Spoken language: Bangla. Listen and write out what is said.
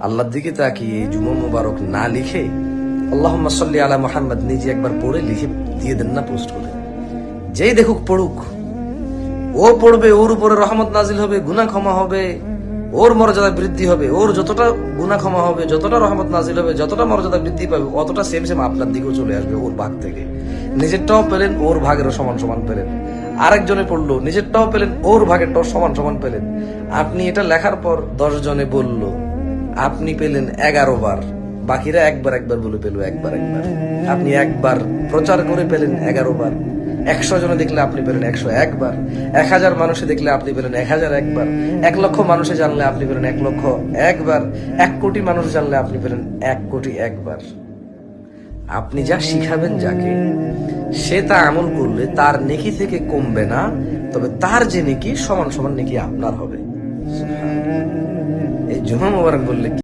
আল্লাহর দিকে তাকিয়ে জুমা মুবারক না লিখে আল্লাহুম্মা সাল্লি আলা মুহাম্মদ নিজে একবার পড়ে লিখে দিয়ে দেন না, পোস্ট করে। যেই দেখুক পড়ুক, ও পড়বে, ওর উপরে রহমত নাজিল হবে, গুনাহ ক্ষমা হবে, ওর মর্যাদা বৃদ্ধি হবে, ওর যতটা গুনাহ ক্ষমা হবে, যতটা রহমত নাজিল হবে, যতটা মর্যাদা বৃদ্ধি পাবে, অতটা সেম সেম আপনার দিকেও চলে আসবে ওর ভাগ থেকে। নিজেরটাও পেলেন, ওর ভাগেরও সমান সমান পেলেন। আরেকজনে পড়লো, নিজেরটাও পেলেন, ওর ভাগেরটাও সমান সমান পেলেন। আপনি এটা লেখার পর 10 জনে বলল, আপনি পেলেন 11 বার, বাকিরা একবার একবার বলে পেল একবার একবার। আপনি একবার প্রচার করে পেলেন 11 বার। 100 জনে দেখলে আপনি পেলেন 101 বার। 1000 মানুষে দেখলে আপনি পেলেন 1001 বার। 1 লক্ষ মানুষে জানলে আপনি পেলেন 1 লক্ষ 1 বার। 1 কোটি মানুষ জানলে আপনি পেলেন 1 কোটি 1 বার। আপনি যা শিখাবেন যাকে, সে তা আমল করলে তার নেকি থেকে কমবে না, তবে তার যে নেকি সমান সমান নেকি আপনার হবে। এই জুমা মুবারক বললে